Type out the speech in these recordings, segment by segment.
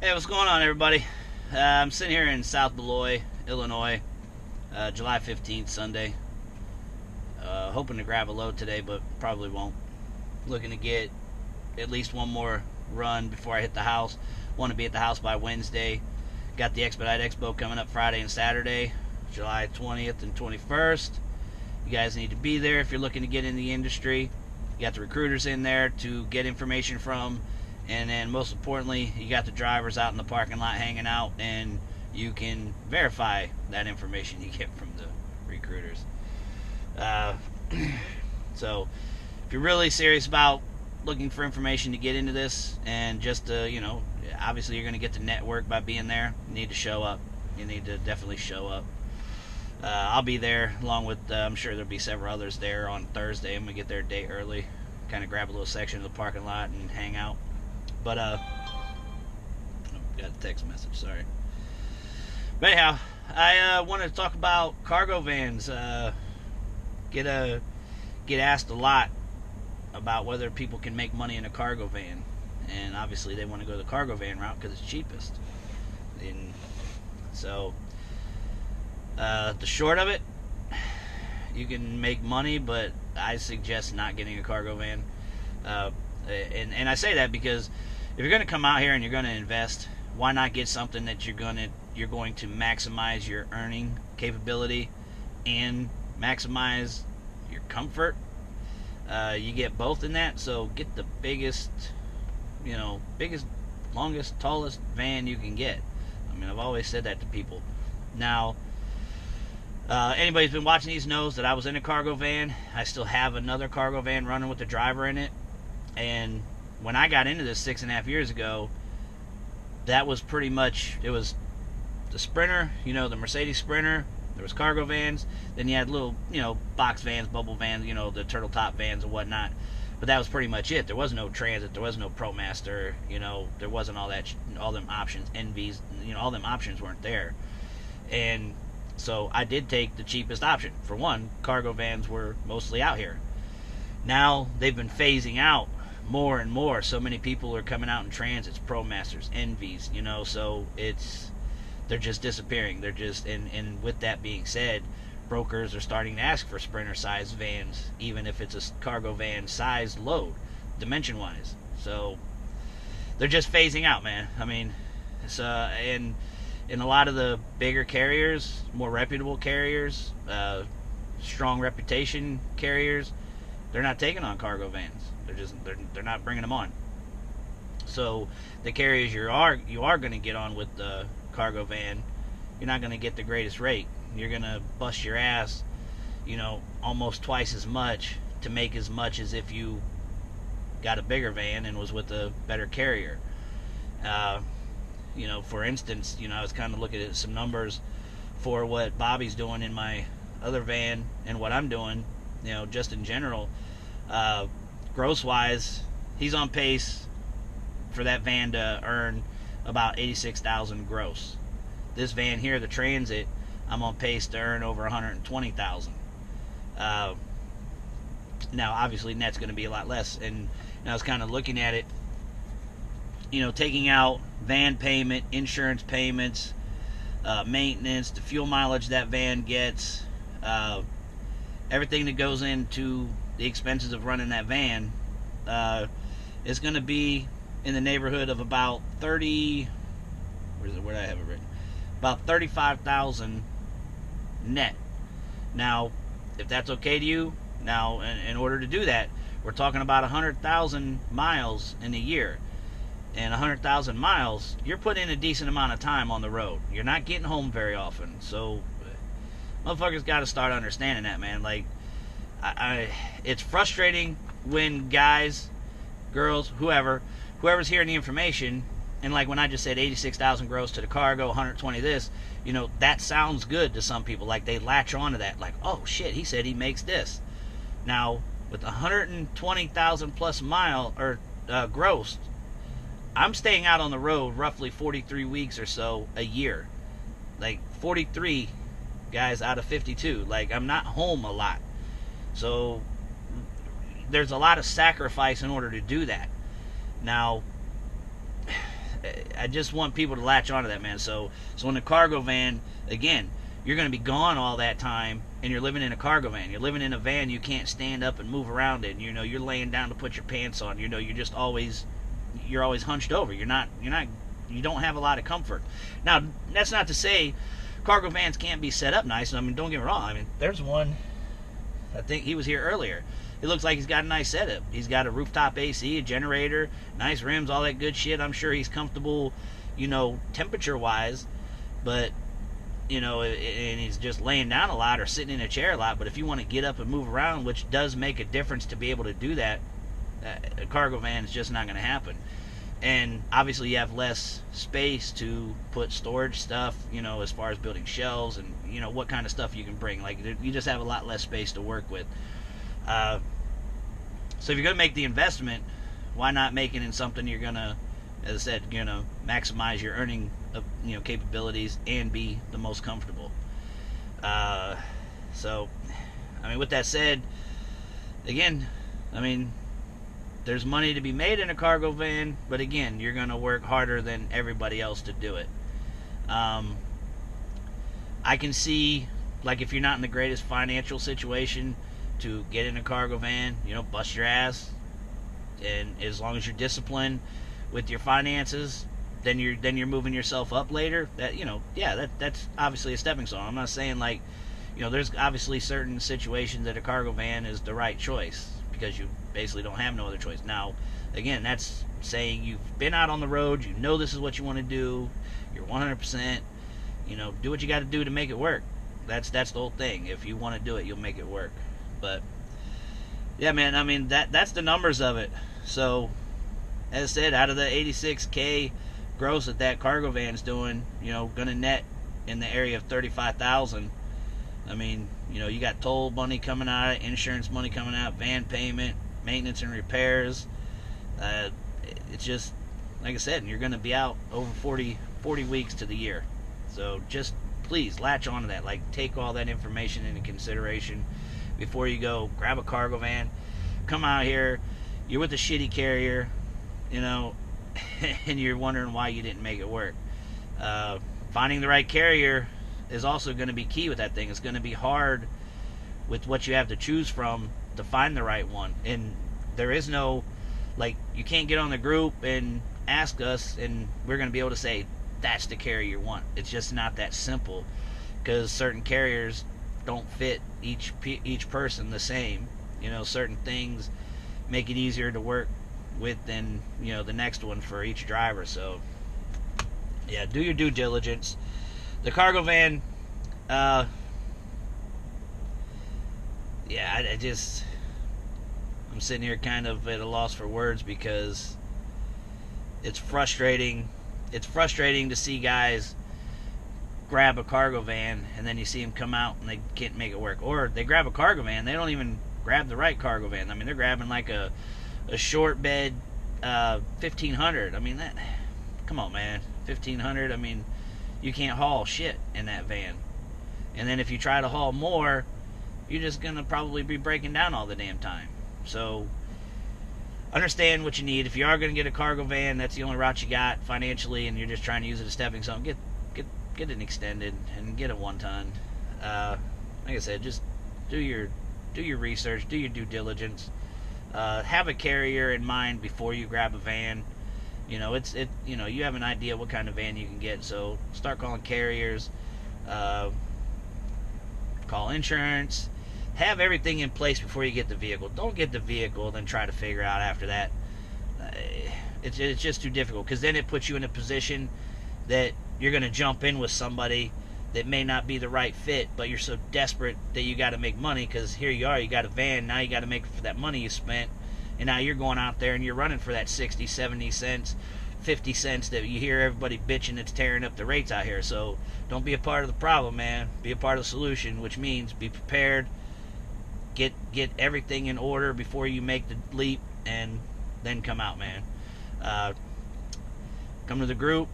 Hey, what's going on, everybody? I'm sitting here in South Beloit, Illinois, July 15th, Sunday. Hoping to grab a load today, but probably won't. Looking to get at least one more run before I hit the house. Want to be at the house by Wednesday. Got the Expedite Expo coming up Friday and Saturday, July 20th and 21st. You guys need to be there if you're looking to get in the industry. You got the recruiters in there to get information from. And then most importantly, you got the drivers out in the parking lot hanging out, and you can verify that information you get from the recruiters. So if you're really serious about looking for information to get into this, and just to, obviously you're going to get to network by being there, you need to show up. You need to definitely show up. I'll be there along with, I'm sure there'll be several others there on Thursday. I'm going to get there a day early, kind of grab a little section of the parking lot and hang out. But, got a text message, sorry. But anyhow, I wanted to talk about cargo vans. Get asked a lot about whether people can make money in a cargo van. And obviously they want to go the cargo van route because it's cheapest. And so, the short of it, you can make money, but I suggest not getting a cargo van. And I say that because if you're going to come out here and you're going to invest, why not get something that you're going to maximize your earning capability and maximize your comfort? You get both in that, so get the biggest, longest, tallest van you can get. I mean, I've always said that to people. Now, anybody who's been watching these knows that I was in a cargo van. I still have another cargo van running with the driver in it. And when I got into this 6.5 years ago, that was pretty much, it was the Sprinter, the Mercedes Sprinter. There was cargo vans. Then you had little, box vans, bubble vans, the turtle top vans and whatnot. But that was pretty much it. There was no Transit. There was no ProMaster. There wasn't all them options, NVs. All them options weren't there. And so I did take the cheapest option. For one, cargo vans were mostly out here. Now they've been phasing out more and more. So many people are coming out in Transits, ProMasters, NVs, so they're just disappearing. They're just, and with that being said, brokers are starting to ask for Sprinter size vans, even if it's a cargo van size load, dimension wise. So they're just phasing out, man. I mean, it's and in a lot of the bigger carriers, more reputable carriers, strong reputation carriers, they're not taking on cargo vans. They're not bringing them on. So the carriers you are going to get on with the cargo van, you're not going to get the greatest rate. You're going to bust your ass, almost twice as much to make as much as if you got a bigger van and was with a better carrier. For instance, I was kind of looking at some numbers for what Bobby's doing in my other van and what I'm doing, just in general. Gross wise, he's on pace for that van to earn about $86,000 gross. This van here, the Transit, I'm on pace to earn over $120,000. Now obviously net's going to be a lot less, and I was kind of looking at it, taking out van payment, insurance payments, maintenance, the fuel mileage that van gets, everything that goes into the expenses of running that van, is going to be in the neighborhood of about where did I have it written? About $35,000 net. Now, if that's okay to you, now in order to do that, we're talking about 100,000 miles in a year. And 100,000 miles, you're putting in a decent amount of time on the road. You're not getting home very often. So, motherfuckers got to start understanding that, man. Like, it's frustrating when guys, girls, whoever's hearing the information, and like when I just said 86,000 gross to the cargo, 120 this, that sounds good to some people. Like they latch onto that, like, oh shit, he said he makes this. Now with 120,000 plus mile or gross, I'm staying out on the road roughly 43 weeks or so a year. Like 43 guys out of 52. Like I'm not home a lot. So there's a lot of sacrifice in order to do that. Now, I just want people to latch onto that, man. So in a cargo van, again, you're going to be gone all that time, and you're living in a cargo van. You're living in a van, you can't stand up and move around it. You know, you're laying down to put your pants on. You know, you're always hunched over. You don't have a lot of comfort. Now, that's not to say cargo vans can't be set up nice. I mean, don't get me wrong. I mean, there's one, I think he was here earlier. It looks like he's got a nice setup. He's got a rooftop AC, a generator, nice rims, all that good shit. I'm sure he's comfortable, you know, temperature-wise, but, you know, and he's just laying down a lot or sitting in a chair a lot. But if you want to get up and move around, which does make a difference to be able to do that, a cargo van is just not going to happen. And obviously you have less space to put storage stuff, you know, as far as building shelves and, you know, what kind of stuff you can bring. Like, you just have a lot less space to work with. So if you're going to make the investment, why not make it in something you're going to, as I said, you know, maximize your earning, you know, capabilities and be the most comfortable. So, I mean, with that said, again, I mean, there's money to be made in a cargo van, but again, you're going to work harder than everybody else to do it. I can see, like, if you're not in the greatest financial situation, to get in a cargo van, you know, bust your ass, and as long as you're disciplined with your finances, then you're moving yourself up later. That, you know, yeah, that's obviously a stepping stone. I'm not saying, like, you know, there's obviously certain situations that a cargo van is the right choice because you basically don't have no other choice. Now, again, that's saying you've been out on the road, you know this is what you want to do, you're 100%, you know, do what you got to do to make it work. That's the whole thing. If you want to do it, you'll make it work. But yeah, man, I mean, that's the numbers of it. So, as I said, out of the 86K gross that cargo van's doing, you know, gonna net in the area of 35,000. I mean, you know, you got toll money coming out, insurance money coming out, van payment, maintenance and repairs. It's just, like I said, you're gonna be out over 40 weeks to the year. So just please latch onto that. Like, take all that information into consideration before you go grab a cargo van. Come out here, you're with a shitty carrier, you know, and you're wondering why you didn't make it work. Finding the right carrier is also going to be key with that thing. It's going to be hard with what you have to choose from to find the right one. And there is no, like, you can't get on the group and ask us and we're going to be able to say that's the carrier you want. It's just not that simple, because certain carriers don't fit each person the same. You know, certain things make it easier to work with than, you know, the next one for each driver. So yeah, do your due diligence. The cargo van, yeah, I'm sitting here kind of at a loss for words, because it's frustrating. It's frustrating to see guys grab a cargo van and then you see them come out and they can't make it work. Or they grab a cargo van, they don't even grab the right cargo van. I mean, they're grabbing like a short bed 1500. I mean, that, come on, man, 1500. I mean, you can't haul shit in that van. And then if you try to haul more, you're just gonna probably be breaking down all the damn time. So understand what you need. If you are gonna get a cargo van, that's the only route you got financially, and you're just trying to use it as stepping stone, get it extended and get a 1-ton. Like I said, just do your research, do your due diligence. Have a carrier in mind before you grab a van. You know, you know, you have an idea what kind of van you can get, so start calling carriers, call insurance, have everything in place before you get the vehicle. Don't get the vehicle then try to figure out after that. It's just too difficult, because then it puts you in a position that you're going to jump in with somebody that may not be the right fit, but you're so desperate that you got to make money, because here you are, you got a van, now you got to make for that money you spent, and now you're going out there and you're running for that 60, 70 cents, 50 cents that you hear everybody bitching that's tearing up the rates out here. So don't be a part of the problem, man. Be a part of the solution, which means be prepared, get everything in order before you make the leap, and then come out, man. Come to the group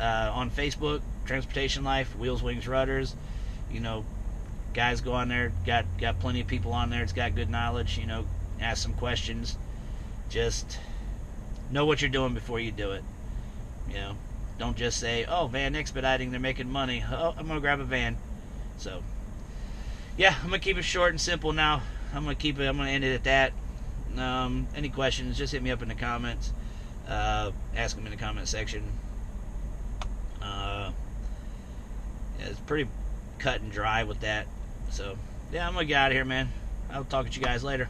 on Facebook, Transportation Life, Wheels, Wings, Rudders. You know, guys go on there, got plenty of people on there. It's got good knowledge. You know, ask some questions. Just know what you're doing before you do it. You know, don't just say, oh, van expediting, they're making money. Oh, I'm gonna grab a van. So, yeah, I'm gonna keep it short and simple now. I'm gonna end it at that. Any questions, just hit me up in the comments. Ask them in the comment section. Yeah, it's pretty cut and dry with that. So, yeah, I'm gonna get out of here, man. I'll talk to you guys later.